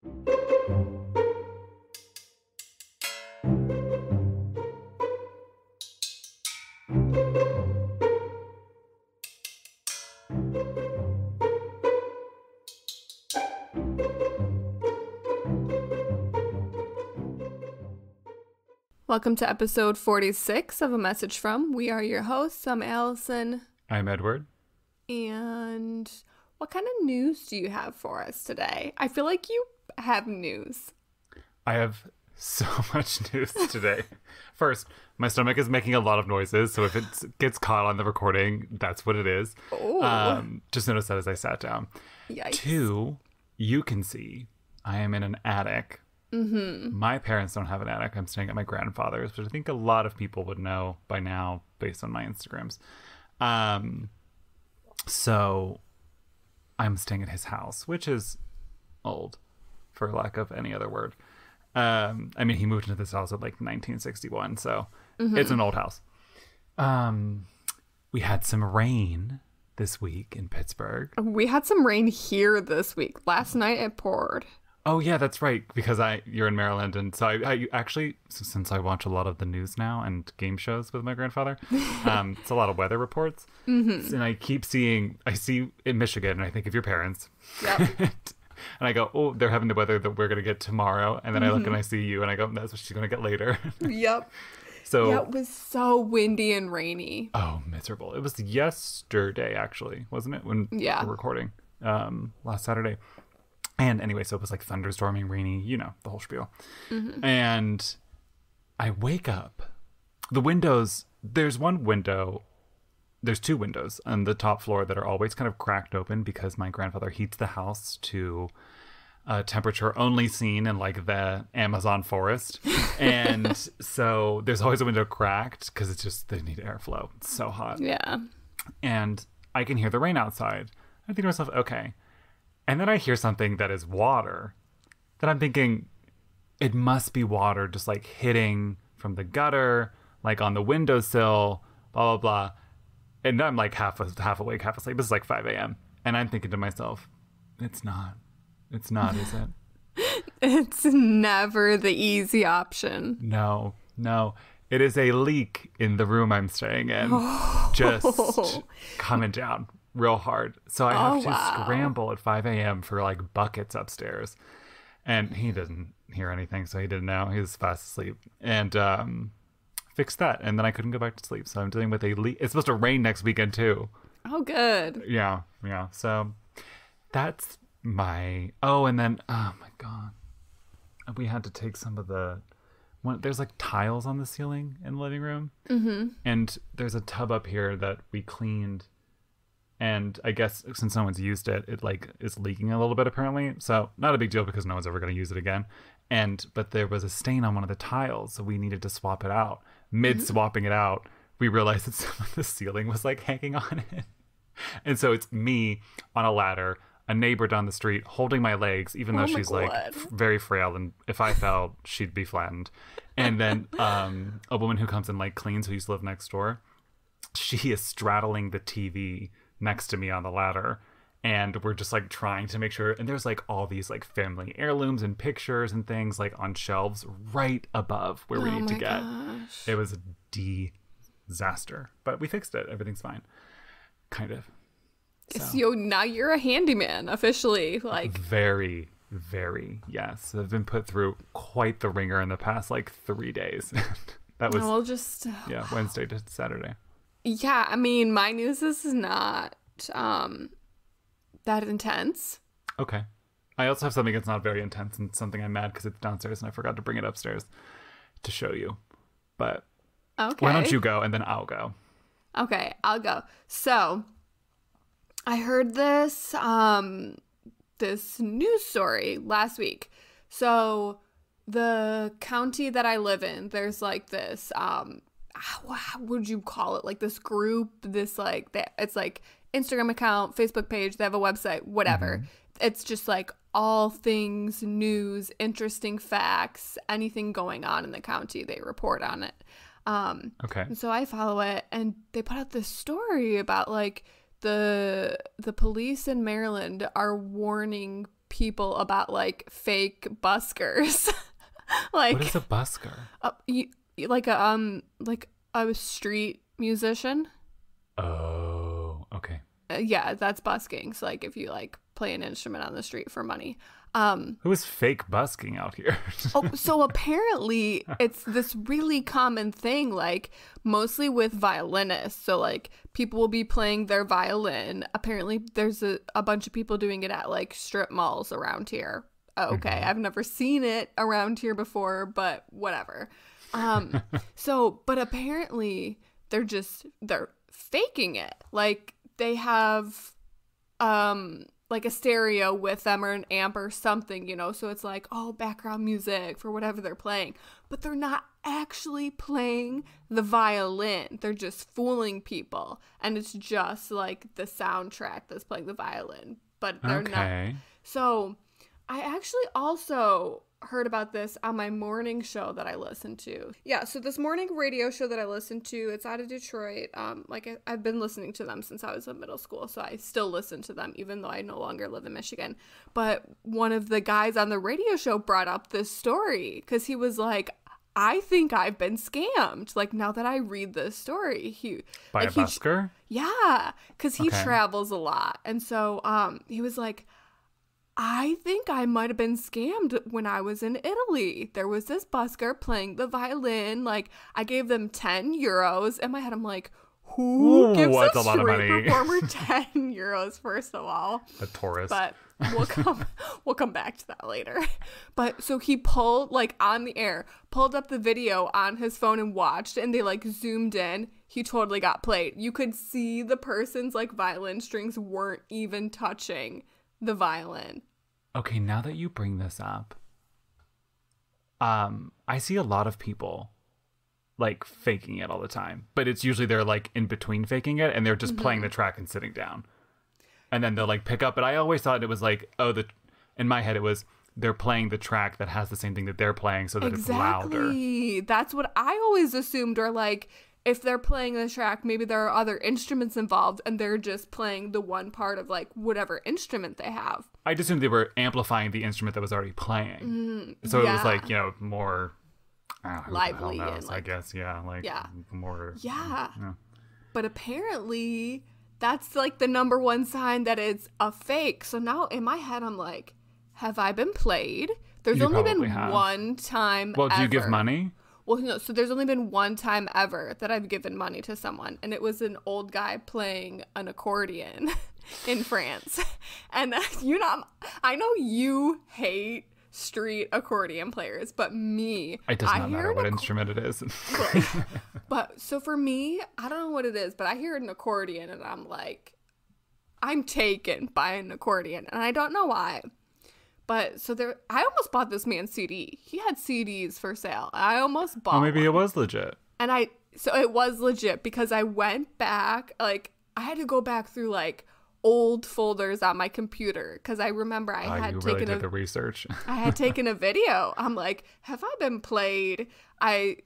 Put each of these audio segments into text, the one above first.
Welcome to episode 46 of A Message From. We are your hosts. I'm Alyson. I'm Edward. And what kind of news do you have for us today? I feel like you have news. I have so much news today. First, my stomach is making a lot of noises, so if it gets caught on the recording, that's what it is. Just notice that as I sat down. Yikes. 2, you can see I am in an attic. Mm-hmm. My parents don't have an attic. I'm staying at my grandfather's, which I think a lot of people would know by now based on my Instagrams. So I'm staying at his house, which is old, for lack of any other word. I mean, he moved into this house at like 1961, so It's an old house. We had some rain this week in Pittsburgh. We had some rain here this week. Last night it poured. Oh yeah, that's right. Because you're in Maryland, and so I actually, since I watch a lot of the news now and game shows with my grandfather, it's a lot of weather reports, and I see in Michigan, and I think of your parents. Yep. And I go, oh, they're having the weather that we're gonna get tomorrow, and then I look and I see you, and I go, that's what she's gonna get later. Yep. So yeah, it was so windy and rainy. Oh, miserable! It was yesterday, actually, wasn't it? When we were recording last Saturday. And anyway, so it was like thunderstorming, rainy, the whole spiel. And I wake up. The windows, there's two windows on the top floor that are always kind of cracked open because my grandfather heats the house to a temperature only seen in like the Amazon forest. And so there's always a window cracked because it's just, they need airflow. It's so hot. Yeah. And I can hear the rain outside. I think to myself, okay. And then I hear something that is water that I'm thinking it must be water just like hitting from the gutter, like on the windowsill, blah, blah, blah. And I'm like half awake, half asleep. This is like 5 a.m. And I'm thinking to myself, it's not, is it? It's never the easy option. No. It is a leak in the room I'm staying in. Just coming down real hard. So I have to scramble at 5 a.m. for like buckets upstairs. And he doesn't hear anything, so he didn't know. He was fast asleep. And fixed that. And then I couldn't go back to sleep. So I'm dealing with a leak. It's supposed to rain next weekend too. Oh, good. Yeah. So that's my... Oh, and then... Oh, my God. We had to take some of the... There's like tiles on the ceiling in the living room. And there's a tub up here that we cleaned. And I guess since no one's used it, it like is leaking a little bit apparently. So not a big deal because no one's ever going to use it again. But there was a stain on one of the tiles, so we needed to swap it out. Mid swapping it out, we realized that some of the ceiling was like hanging on it. And so it's me on a ladder, a neighbor down the street holding my legs, even though she's like very frail, and if I fell, she'd be flattened. And then a woman who comes and like cleans, who used to live next door, she is straddling the TV next to me on the ladder, and we're just like trying to make sure, and there's like all these like family heirlooms and pictures and things like on shelves right above where we need to get. Gosh. It was a disaster, but we fixed it. Everything's fine, kind of. So now you're a handyman officially, like very, very, yes. I've been put through quite the ringer in the past like 3 days. That was Wednesday to Saturday. Yeah, I mean, my news is not that intense. Okay. I also have something that's not very intense and something I'm mad because it's downstairs and I forgot to bring it upstairs to show you. But why don't you go and then I'll go? Okay, I'll go. So I heard this this news story last week. So the county that I live in, there's like this how would you call it, like this group, this like it's like Instagram account, Facebook page, they have a website, whatever. It's just like all things news, interesting facts, anything going on in the county, they report on it. Okay. So I follow it, and they put out this story about like the police in Maryland are warning people about like fake buskers. Like, what is a busker? Like a street musician. Oh, okay. Yeah, that's busking. So like if you like play an instrument on the street for money. Who is fake busking out here? So apparently it's this really common thing, like mostly with violinists. So like people will be playing their violin. Apparently there's a bunch of people doing it at like strip malls around here. Okay, I've never seen it around here before, but whatever. But apparently they're faking it. Like they have like a stereo with them or an amp or something, you know, so it's like, oh, background music for whatever they're playing, but they're not actually playing the violin. They're just fooling people, and it's just like the soundtrack that's playing the violin, but they're not. So I actually also heard about this on my morning show that I listened to. Yeah, so this morning radio show that I listened to, it's out of Detroit. I've been listening to them since I was in middle school, so I still listen to them even though I no longer live in Michigan. But one of the guys on the radio show brought up this story because he was like, I think I've been scammed. Like, now that I read this story, by a busker? Yeah, because he travels a lot. And so he was like, I think I might have been scammed when I was in Italy. There was this busker playing the violin. Like, I gave them 10 euros. In my head, I'm like, who gives a street performer 10 euros, first of all? A tourist. But we'll come back to that later. But so he pulled, like, on the air, pulled up the video on his phone and watched, and they, like, zoomed in. He totally got played. You could see the person's, like, violin strings weren't even touching the violin. Okay, now that you bring this up, I see a lot of people like faking it all the time, but it's usually they're like in between faking it and they're just playing the track and sitting down, and then they'll like pick up. But I always thought it was like, in my head it was they're playing the track that has the same thing that they're playing so that it's louder. That's what I always assumed, or like, if they're playing the track, maybe there are other instruments involved and they're just playing the one part of like whatever instrument they have. I just assumed they were amplifying the instrument that was already playing. So it was like, you know, more lively and like, I guess, more. Yeah. But apparently that's like the number one sign that it's a fake. So now in my head, I'm like, have I been played? There's only been one time. Well, do you give money? Well, no, so there's only been one time ever that I've given money to someone, and it was an old guy playing an accordion in France. And I know you hate street accordion players, but me, it does not matter what instrument it is. But so for me, I don't know what it is, but I hear an accordion and I'm like, I'm taken by an accordion, and I don't know why. But so I almost bought this man's CD. He had CDs for sale. I almost bought maybe one. It was legit. And so it was legit because I went back, like I had to go back through like old folders on my computer because I remember I had taken the research. I had taken a video. I'm like, have I been played?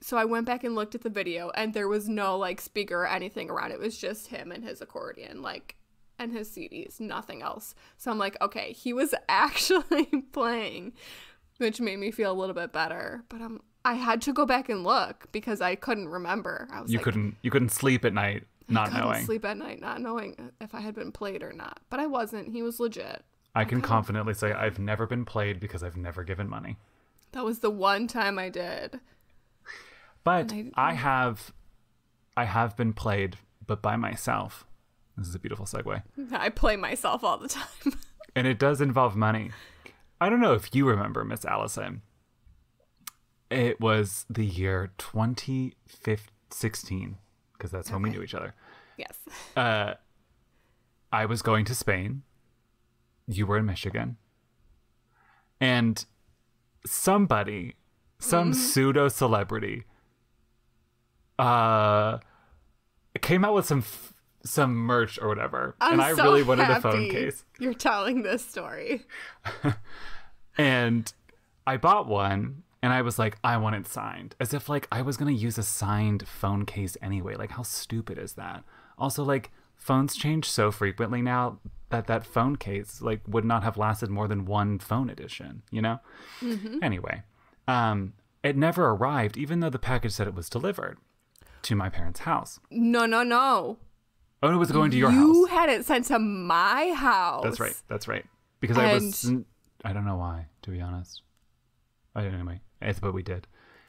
So I went back and looked at the video, and there was no like speaker or anything around. It was just him and his accordion, like, and his CDs, nothing else. So I'm like, okay, he was actually playing, which made me feel a little bit better. But I had to go back and look because I couldn't remember. You couldn't sleep at night not knowing. Sleep at night not knowing if I had been played or not. But I wasn't. He was legit. I can confidently say I've never been played because I've never given money. That was the one time I did. But I have been played, but by myself. This is a beautiful segue. I play myself all the time. And it does involve money. I don't know if you remember, Miss Alyson. It was the year 2016, because that's when we knew each other. Yes. I was going to Spain. You were in Michigan. And some pseudo celebrity, came out with some merch or whatever, and I really wanted a phone case. You're telling this story. And I bought one, and I was like, I want it signed, as if like I was gonna use a signed phone case anyway. Like, how stupid is that? Also, like, phones change so frequently now. that phone case like would not have lasted more than one phone edition, you know? Mm-hmm. Anyway, it never arrived, even though the package said it was delivered to my parents' house. No. Oh, it was going to your house. You had it sent to my house. That's right. Because I don't know why, to be honest. Anyway, but we did.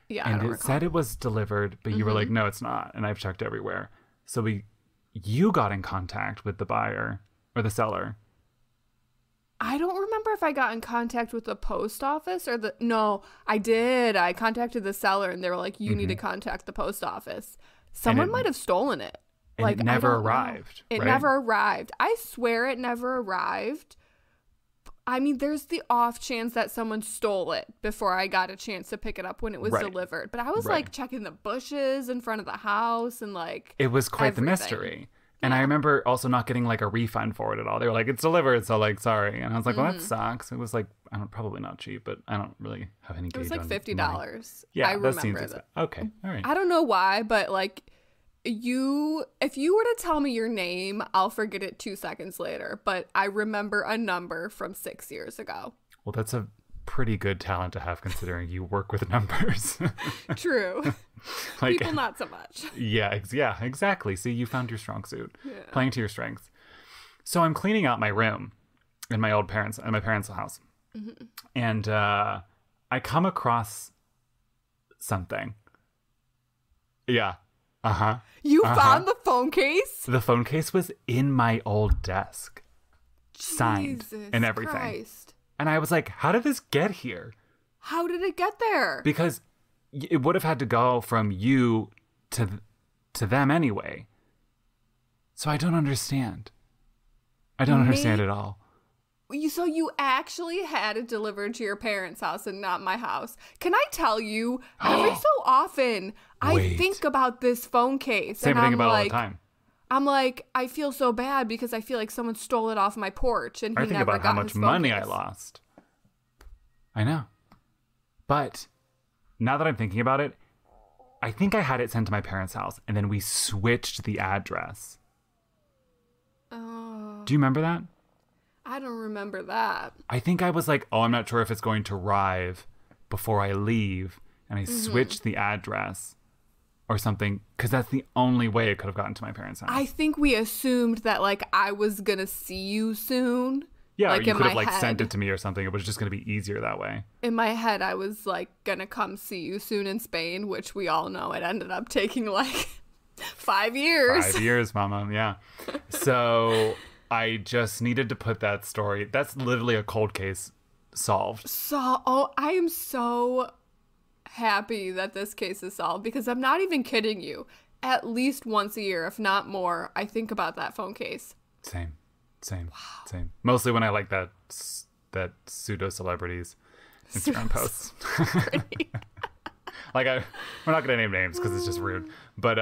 Yeah, and I don't it recall. said it was delivered, but you were like, no, it's not. And I've checked everywhere. So you got in contact with the buyer or the seller. I don't remember if I got in contact with the post office or no, I did. I contacted the seller and they were like, you need to contact the post office. Someone might have stolen it. And like, it never I don't know. arrived. It right? never arrived. I swear it never arrived. I mean, there's the off chance that someone stole it before I got a chance to pick it up when it was delivered. But I was like checking the bushes in front of the house and like it was quite everything. the mystery. And I remember also not getting like a refund for it at all. They were like, it's delivered. So like, sorry. And I was like, well, that sucks. It was like, probably not cheap, but I don't really have any gauge. It was like $50. Yeah, I that remember seems that. Okay. All right. I don't know why, but like if you were to tell me your name, I'll forget it 2 seconds later. But I remember a number from 6 years ago. Well, that's a pretty good talent to have considering you work with numbers. True. Like, people not so much. Yeah, exactly. See, you found your strong suit. Playing to your strengths. So I'm cleaning out my room in my parents' house. Mm-hmm. And I come across something. Yeah. Uh-huh. You found the phone case? The phone case was in my old desk. Signed Jesus and everything. Christ. And I was like, how did this get here? How did it get there? Because it would have had to go from you to them anyway. So I don't understand. I don't understand at all. So you actually had it delivered to your parents' house and not my house. Can I tell you, every so often, I think about this phone case. Same thing about all the time. I'm like, I feel so bad because I feel like someone stole it off my porch and he never got his phone case. I think about how much money I lost. I know. But now that I'm thinking about it, I think I had it sent to my parents' house and then we switched the address. Oh. Do you remember that? I don't remember that. I think I was like, I'm not sure if it's going to arrive before I leave. And I switched the address or something because that's the only way it could have gotten to my parents' house. I think we assumed that like I was going to see you soon. Yeah, like or you could have like sent it to me or something. It was just going to be easier that way. In my head, I was like going to come see you soon in Spain, which we all know it ended up taking like 5 years. 5 years, mama. Yeah. So I just needed to put that story. That's literally a cold case solved. I am so happy that this case is solved because I'm not even kidding you. At least once a year, if not more, I think about that phone case. Same. Mostly when I like that pseudo celebrities Instagram posts. Like we're not gonna name names because it's just rude. But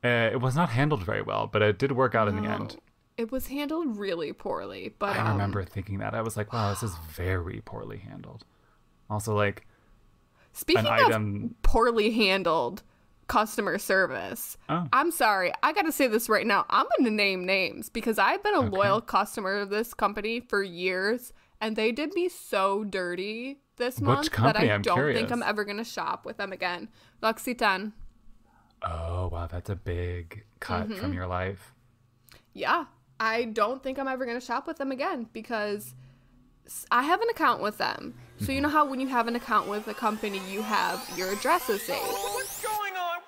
it was not handled very well. But it did work out in the end. It was handled really poorly. But I remember thinking that I was like, wow, this is very poorly handled. Also, like, speaking of poorly handled customer service, I'm sorry, I gotta say this right now. I'm gonna name names because I've been a loyal customer of this company for years and they did me so dirty this month that I don't think I'm ever gonna shop with them again. L'Occitane. Oh wow, that's a big cut from your life. Yeah, I don't think I'm ever gonna shop with them again because I have an account with them. So you know how when you have an account with a company, you have your addresses saved. What's going on?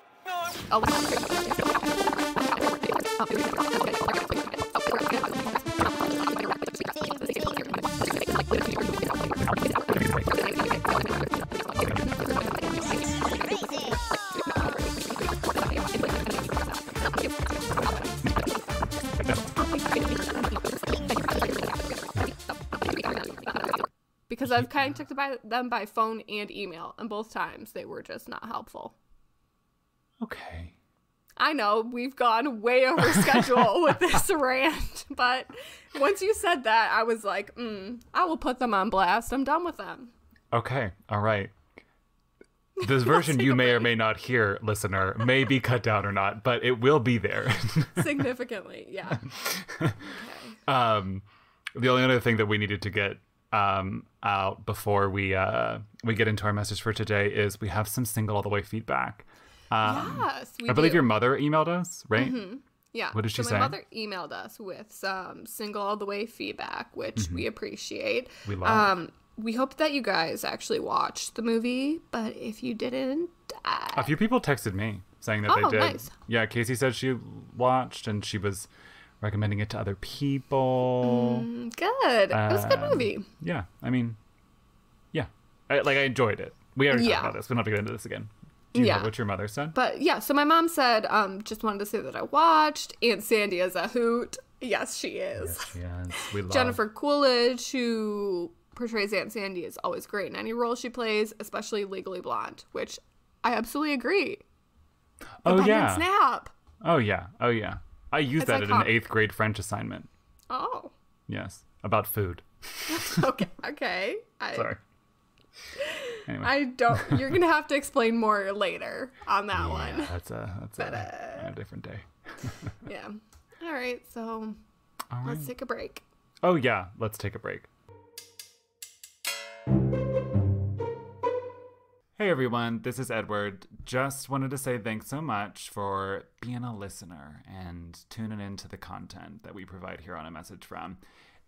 Because I've contacted them by phone and email, and both times they were just not helpful. Okay. I know we've gone way over schedule with this rant, but once you said that, I was like, I will put them on blast. I'm done with them. Okay. All right. This version you may or may not hear, listener, may be cut down or not, but it will be there. Significantly, yeah. Okay. The only other thing that we needed to get out before we get into our message for today is we have some single all the way feedback. Yes, we I believe do. your mother emailed us, right? Mm-hmm. Yeah. What did she say? My mother emailed us with some single all the way feedback, which we appreciate. We love. We hope that you guys actually watched the movie, but if you didn't, A few people texted me saying that they did. Nice. Yeah, Casey said she watched and she was recommending it to other people. Good. It was a good movie. Yeah, I mean, yeah. I enjoyed it. We already talked about this. We don't have to get into this again. Do you know what your mother said? But yeah, so my mom said, just wanted to say that I watched. Aunt Sandy is a hoot. Yes, she is. Yes, we love Jennifer Coolidge, who portrays Aunt Sandy, is always great in any role she plays, especially Legally Blonde, which I absolutely agree. Oh, yeah. Snap. Oh, yeah. Oh, yeah. I used that in an 8th grade French assignment. Oh. Yes. About food. Okay. Sorry. Anyway. You're going to have to explain more later on that one. That's a different day. Yeah. All right. So let's take a break. Oh, yeah. Let's take a break. Hey everyone, this is Edward. Just wanted to say thanks so much for being a listener and tuning into the content that we provide here on A Message From.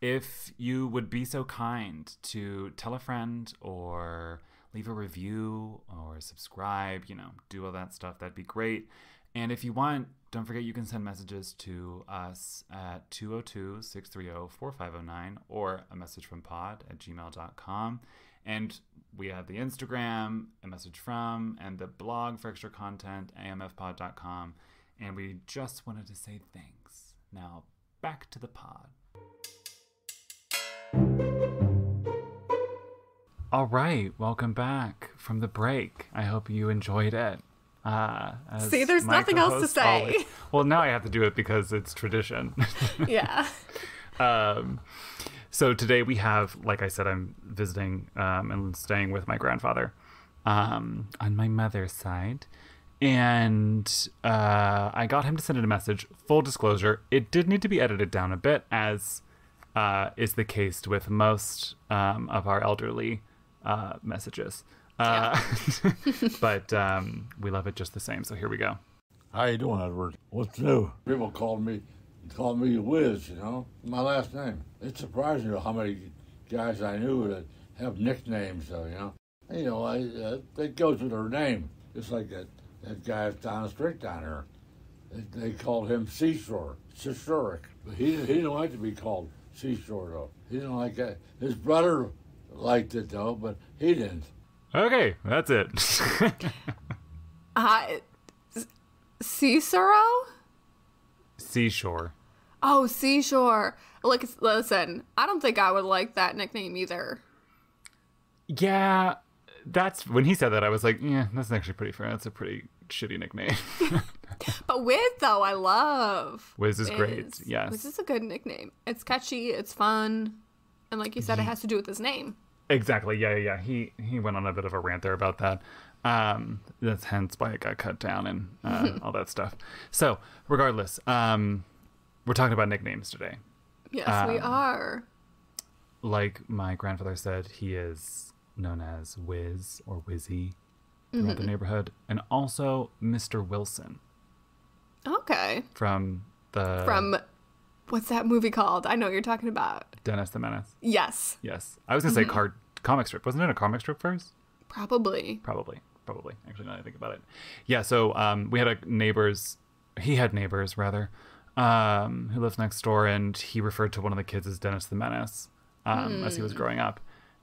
If you would be so kind to tell a friend or leave a review or subscribe, do all that stuff, that'd be great. And if you want, don't forget you can send messages to us at 202-630-4509 or a message from pod@gmail.com. And we have the Instagram, A Message From, and the blog for extra content, amfpod.com. And we just wanted to say thanks. Now, back to the pod. All right, welcome back from the break. I hope you enjoyed it. See, there's nothing else to say. Always, well, now I have to do it because it's tradition. Yeah. So today we have, like I said, I'm visiting and staying with my grandfather on my mother's side. And I got him to send in a message. Full disclosure, it did need to be edited down a bit, as is the case with most of our elderly messages. But we love it just the same. So here we go. How you doing, Edward? What's new? People call me Whiz, my last name. It's surprising how many guys I knew that have nicknames, though, that goes with their name. Just like that guy down the street down here. They called him Seashore, but he didn't like to be called Seashore, though. He didn't like that. His brother liked it, though, but he didn't. Okay, that's it. Cicero? Seashore. Oh, Seashore. Listen, I don't think I would like that nickname either. Yeah, that's when he said that, I was like, yeah, that's actually pretty fair. That's a pretty shitty nickname. But Wiz, though, I love. Wiz is great, yes. Wiz is a good nickname. It's catchy, it's fun, and like you said, it has to do with his name. Exactly, yeah. He went on a bit of a rant there about that. That's hence why it got cut down and all that stuff. So, regardless, we're talking about nicknames today. Yes, we are. Like my grandfather said, he is known as Wiz or Whizzy throughout the neighborhood, and also Mr. Wilson. Okay. From what's that movie called? I know what you're talking about. Dennis the Menace. Yes. I was gonna say comic strip. Wasn't it a comic strip first? Probably. Actually, now that I think about it. Yeah. So we had neighbors, who lived next door, and he referred to one of the kids as Dennis the Menace as he was growing up.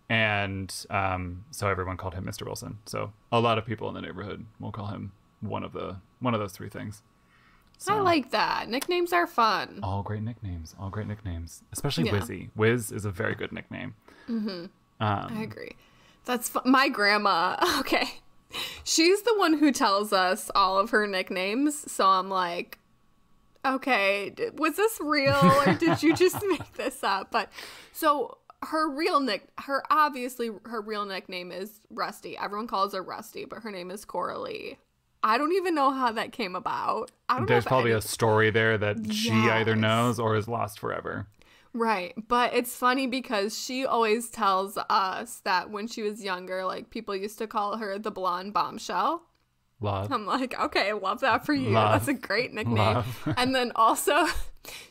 And so everyone called him Mr. Wilson. So a lot of people in the neighborhood will call him one of those three things. So, I like that. Nicknames are fun. All great nicknames. Especially Whizzy. Wiz is a very good nickname. I agree. That's my grandma. Okay. She's the one who tells us all of her nicknames. So I'm like, okay, was this real or did you just make this up? But so her real nickname is Rusty. Everyone calls her Rusty, but her name is Coralie. I don't even know how that came about. There's probably a story there that she either knows or is lost forever. Right. But it's funny because she always tells us that when she was younger, like people used to call her the blonde bombshell. Love. I'm like, okay, I love that for you. Love. That's a great nickname. Love. And then also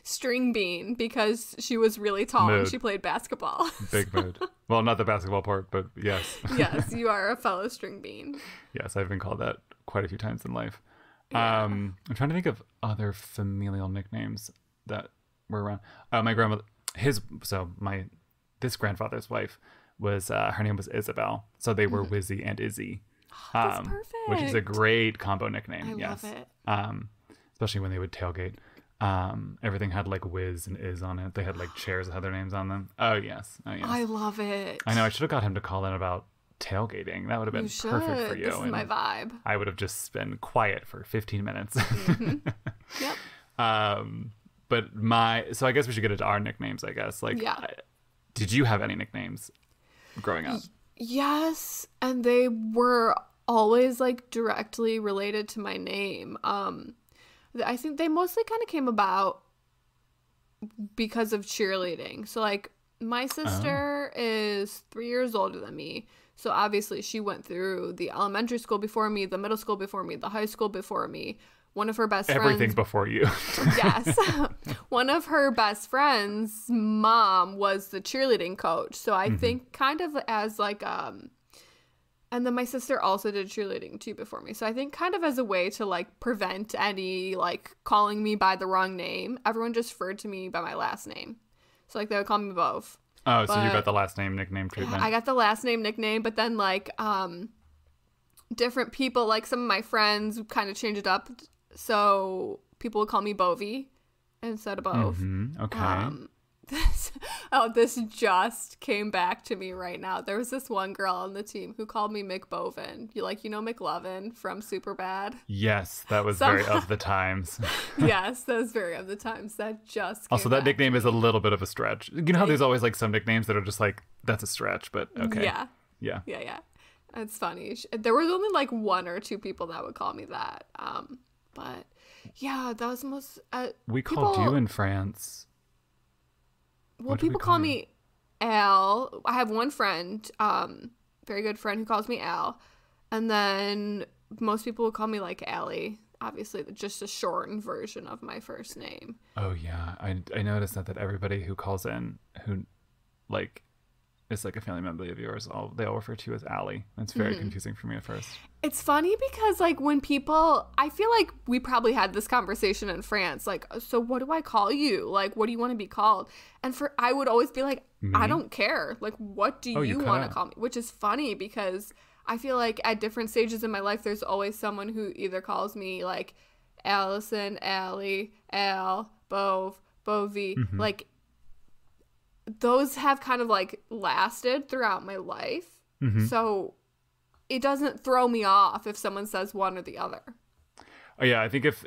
string bean because she was really tall and Mood. she played basketball. Big mood. Well, not the basketball part, but yes. Yes, you are a fellow string bean. Yes, I've been called that quite a few times in life. Yeah. I'm trying to think of other familial nicknames that were around. My grandmother, this grandfather's wife was, her name was Isabel. So they were Whizzy and Izzy. That's perfect. Which is a great combo nickname. I love it. Especially when they would tailgate. Everything had like Whiz and Iz on it. They had like chairs that had their names on them. Oh yes. I love it. I know. I should have got him to call in about tailgating. That would have been perfect for you. This is my vibe. I would have just been quiet for 15 minutes. Yep. So I guess we should get into our nicknames, I guess. Like, Yeah. Did you have any nicknames growing up? Yes, and they were always like directly related to my name. I think they mostly kind of came about because of cheerleading. So like my sister is 3 years older than me. So obviously she went through the elementary school before me, the middle school before me, the high school before me. One of her best friends. Everything before you. Yes. One of her best friends' mom was the cheerleading coach. So I think kind of as like, and then my sister also did cheerleading too before me. So I think kind of as a way to like prevent any like calling me by the wrong name, everyone just referred to me by my last name. So like they would call me both. Oh, so you got the last name nickname treatment. I got the last name nickname, but then like different people, like some of my friends kind of changed it up. So people would call me Bovie instead of Bove. Okay. This just came back to me right now. There was this one girl on the team who called me McBovin. You know McLovin from Superbad? Yes, that was very of the times. Yes, that was very of the times. That just came Also, that back nickname to is me. a little bit of a stretch. You know how there's always like some nicknames that are just like, that's a stretch, but okay. Yeah. It's funny. There was only like one or two people that would call me that. But yeah, that was most. We called you in France. Well, people call me Al. I have one friend, very good friend, who calls me Al. And then most people will call me like Allie. Obviously, just a shortened version of my first name. Oh, yeah. I noticed that everybody who calls in who like is like a family member of yours, they all refer to you as Allie. It's very confusing for me at first. It's funny because like when people, I feel like we probably had this conversation in France, like, so what do I call you? Like, what do you want to be called? And I would always be like, I don't care. Like, what do you want to call me? Which is funny because I feel like at different stages in my life, there's always someone who either calls me like Alyson, Allie, Al, Bove, Bovie, like those have kind of like lasted throughout my life. So it doesn't throw me off if someone says one or the other. Oh yeah, I think if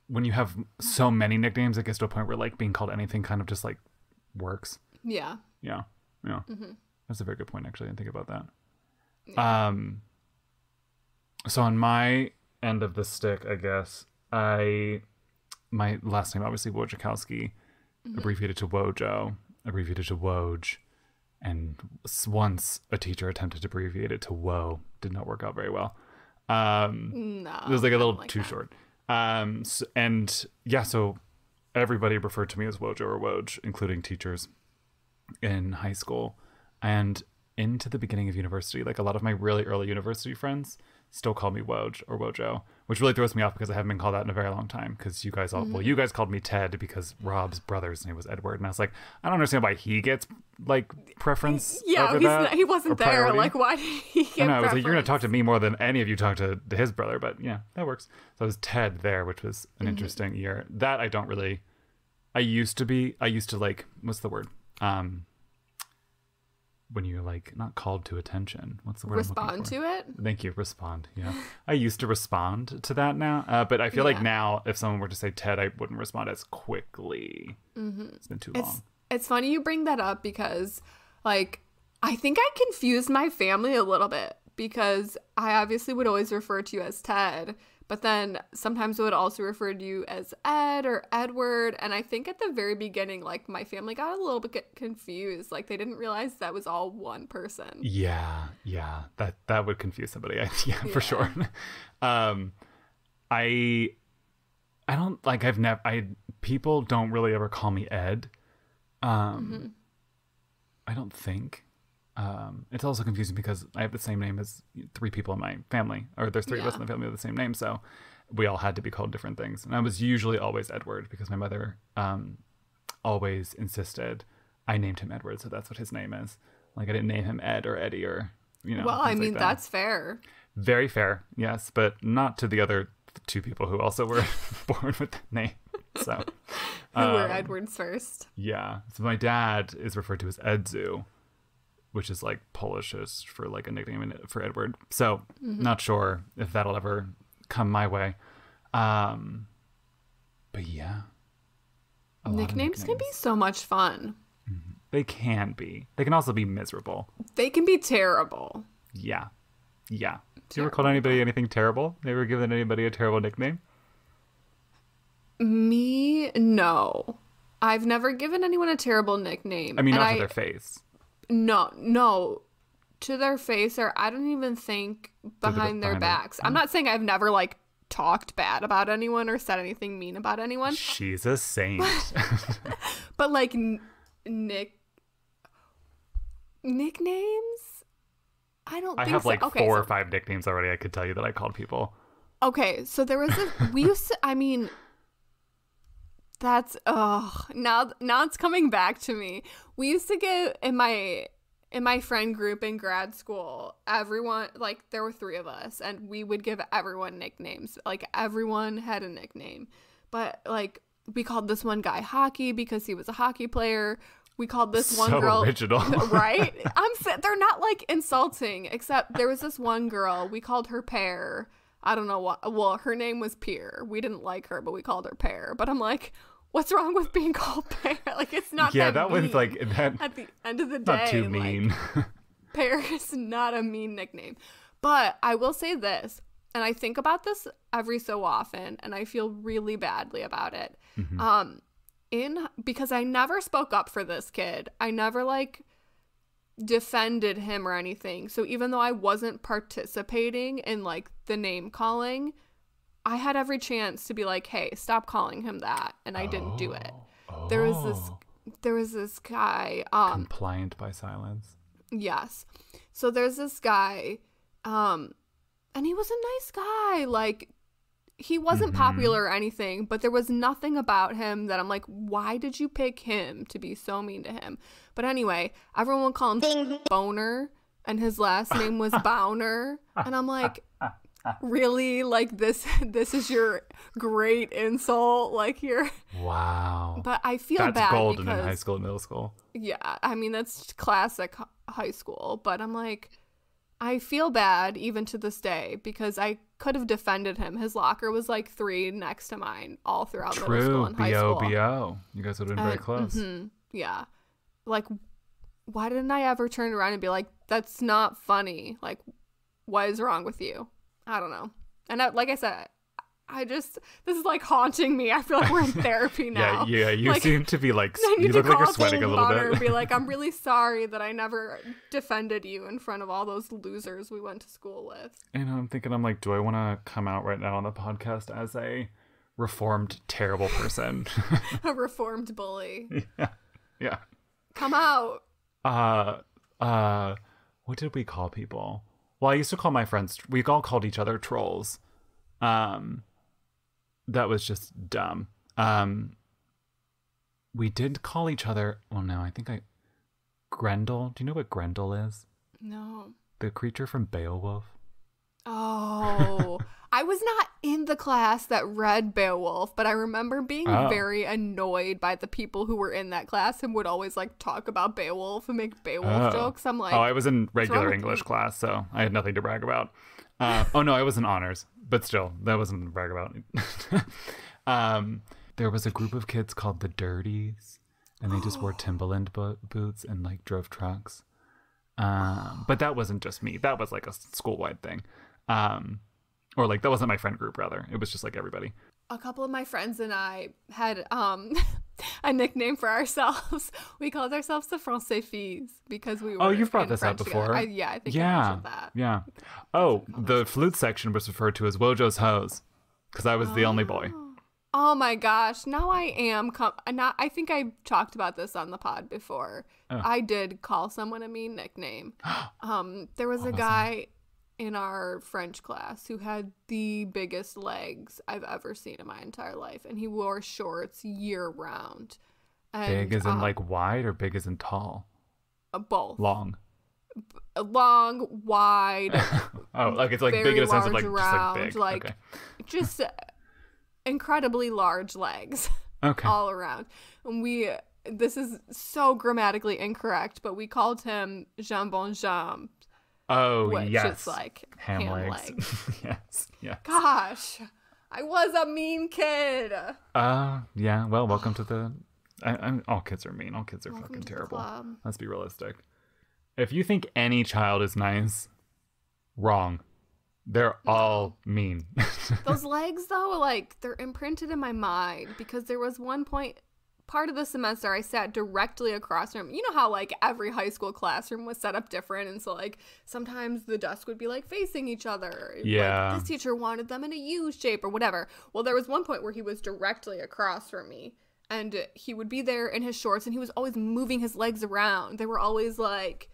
when you have so many nicknames, it gets to a point where like being called anything kind of just like works. Yeah. That's a very good point, actually. I didn't think about that. Yeah. So on my end of the stick, I guess my last name obviously Wojciechowski, abbreviated to Wojo, abbreviated to Woj, and once a teacher attempted to abbreviate it to Woe, did not work out very well. No, it was like a little like too that. short. So everybody referred to me as Wojo or Woj, including teachers in high school and into the beginning of university. Like a lot of my really early university friends still call me Woj or Wojo, which really throws me off because I haven't been called that in a very long time. Because you guys you guys called me Ted because Rob's brother's name was Edward, and I was like, I don't understand why he gets like preference. over that, he wasn't there. priority. Like, why did he get? I know. I was like, preference? you're gonna talk to me more than any of you talk to his brother, but yeah, that works. So I was Ted there, which was an interesting year. That I don't really. I used to like, what's the word? When you're like not called to attention, what's the word? Respond to it. Thank you. Respond. Yeah. I used to respond to that now, but I feel like now if someone were to say Ted, I wouldn't respond as quickly. It's been too long. It's funny you bring that up because like I think I confused my family a little bit because I obviously would always refer to you as Ted, But then sometimes it would also refer to you as Ed or Edward. And I think at the very beginning, like, my family got a little bit confused. Like, they didn't realize that was all one person. Yeah. That would confuse somebody. For sure. I don't like. People don't really ever call me Ed. I don't think. It's also confusing because I have the same name as 3 people in my family, or there's 3 of us in the family with the same name, so we all had to be called different things. And I was usually always Edward because my mother always insisted I named him Edward, so that's what his name is. Like, I didn't name him Ed or Eddie or, Well, I mean, that's fair. Very fair, yes, but not to the other 2 people who also were born with that name. So who were Edwards first. Yeah. So my dad is referred to as Edzu, which is like Polish for like a nickname for Edward. So not sure if that'll ever come my way. But yeah. Nicknames can be so much fun. They can be. They can also be miserable. They can be terrible. Yeah. Do you ever call anybody anything terrible? You ever given anybody a terrible nickname? Me? No. I've never given anyone a terrible nickname. I mean, not to their face. No. To their face, or I don't even think behind their backs. I'm not saying I've never, like, talked bad about anyone or said anything mean about anyone. She's a saint. But, like, nicknames? I don't think I have so. like 4 or 5 nicknames already I could tell you that I called people. Okay, so there was we used to, I mean, that's, now it's coming back to me. We used to get in my friend group in grad school, everyone, like, there were 3 of us, and we would give everyone nicknames. Like, everyone had a nickname. But, like, we called this one guy Hockey because he was a hockey player. We called this one girl original. Right? They're not, like, insulting, except there was this one girl, we called her Pear. I don't know what. Well, her name was Pear. We didn't like her, but we called her Pear. But I'm like, what's wrong with being called Pear? Like, it's not that mean. One's like that. At the end of the day, not too mean. Like, Pear is not a mean nickname. But I will say this, and I think about this every so often, and I feel really badly about it. Because I never spoke up for this kid. I never, like, defended him or anything. So even though I wasn't participating in, like, the name calling, I had every chance to be like, hey, stop calling him that, and I didn't do it. There was this guy, compliant by silence. Yes. So there's this guy, and he was a nice guy. Like, he wasn't popular or anything, but there was nothing about him that I'm like, why did you pick him to be so mean to him? But anyway, everyone would call him Boner, and his last name was Bowner. And I'm like, really? Like, this is your great insult? Like, you're... Wow. But I feel that's bad golden because, in high school and middle school. Yeah, I mean, that's classic high school. But I'm like, I feel bad even to this day because I could have defended him. His locker was like 3 next to mine all throughout middle school and high school. B.O. You guys would have been very close. Yeah. Like, why didn't I ever turn around and be like, that's not funny? Like, what is wrong with you? I don't know. And like I said, this is like haunting me. I feel like we're in therapy now. Yeah, you like, seem to be like, you look like you're sweating a little bit. And be like, I'm really sorry that I never defended you in front of all those losers we went to school with. And I'm thinking, I'm like, do I want to come out right now on the podcast as a reformed, terrible person? A reformed bully. Yeah. Come out. What did we call people? Well, I used to call my friends, we all called each other trolls. That was just dumb. We did call each other, well, no, I think Grendel. Do you know what Grendel is? No. The creature from Beowulf. Oh, I was not in the class that read Beowulf, but I remember being very annoyed by the people who were in that class and would always like talk about Beowulf and make Beowulf jokes. I'm like, I was in regular English class, so I had nothing to brag about. Oh no, I was in honors, but still, that wasn't to brag about. There was a group of kids called the Dirties, and they just wore Timberland boots and like drove trucks. But that wasn't just me. That was like a school-wide thing. Or like, that wasn't my friend group, rather. It was just like everybody. A couple of my friends and I had a nickname for ourselves. We called ourselves the Francais Filles because we were. Oh, you've brought in this French up before. I think I mentioned that. Yeah. Oh, the flute section was referred to as Wojo's Hose because I was the only boy. Oh my gosh! Now I am. I think I talked about this on the pod before. Oh. I did call someone a mean nickname. There was a guy in our French class who had the biggest legs I've ever seen in my entire life, and he wore shorts year round. And, big as in like wide, or big as in tall? Both. Long, wide. Oh, like it's like big in a sense of like round, just like big. Just incredibly large legs. Okay. All around. And this is so grammatically incorrect, but we called him jambon jambe. Oh, which yes. is like ham legs. legs. yes. Gosh, I was a mean kid. Yeah. Well, welcome to the. All kids are mean. All kids are Welcome fucking to the terrible. club. Let's be realistic. If you think any child is nice, wrong. They're all mean. Those legs, though, like they're imprinted in my mind because there was one part of the semester I sat directly across from, you know how like every high school classroom was set up different, and so like sometimes the desk would be like facing each other. Yeah. Like, this teacher wanted them in a U shape or whatever. Well, there was one point where he was directly across from me, and he would be there in his shorts, and he was always moving his legs around. They were always like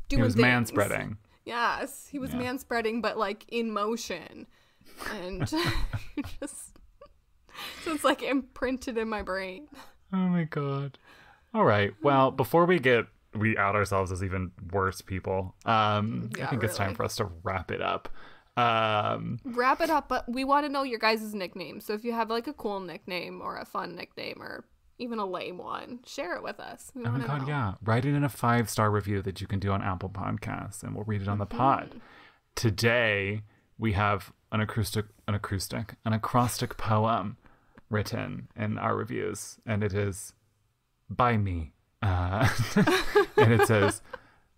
doing He was things. man-spreading. Yes, he was man-spreading, but like in motion, and so it's like imprinted in my brain. Oh my god. All right. Well, before we out ourselves as even worse people, I think it's time for us to wrap it up. Wrap it up, but we want to know your guys' nicknames. So if you have like a cool nickname or a fun nickname or even a lame one, share it with us. Oh my god, yeah. Write it in a 5-star review that you can do on Apple Podcasts, and we'll read it on the pod. Today, we have an acrostic poem written in our reviews, and it is by me. And it says,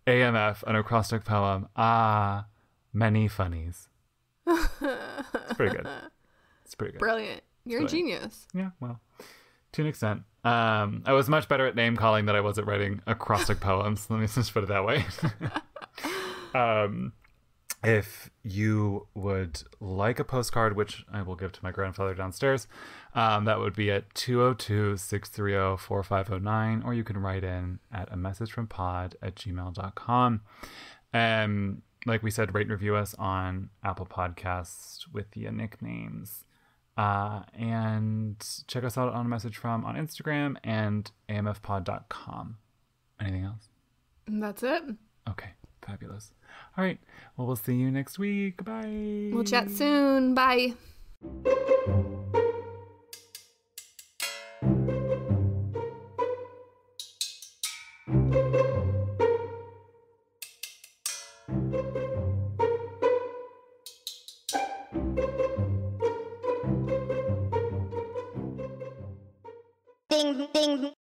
AMF, an acrostic poem. Many funnies. It's pretty good. It's pretty good. Brilliant. You're a genius. Yeah, well, to an extent. I was much better at name calling than I was at writing acrostic poems. Let me just put it that way. If you would like a postcard, which I will give to my grandfather downstairs, that would be at 202-630-4509, or you can write in at amessagefrompod@gmail.com. Like we said, rate and review us on Apple Podcasts with the nicknames. And check us out on A Message From on Instagram and amfpod.com. Anything else? That's it. Okay, fabulous. All right, well, we'll see you next week. Bye. We'll chat soon. Bye. Ding, ding.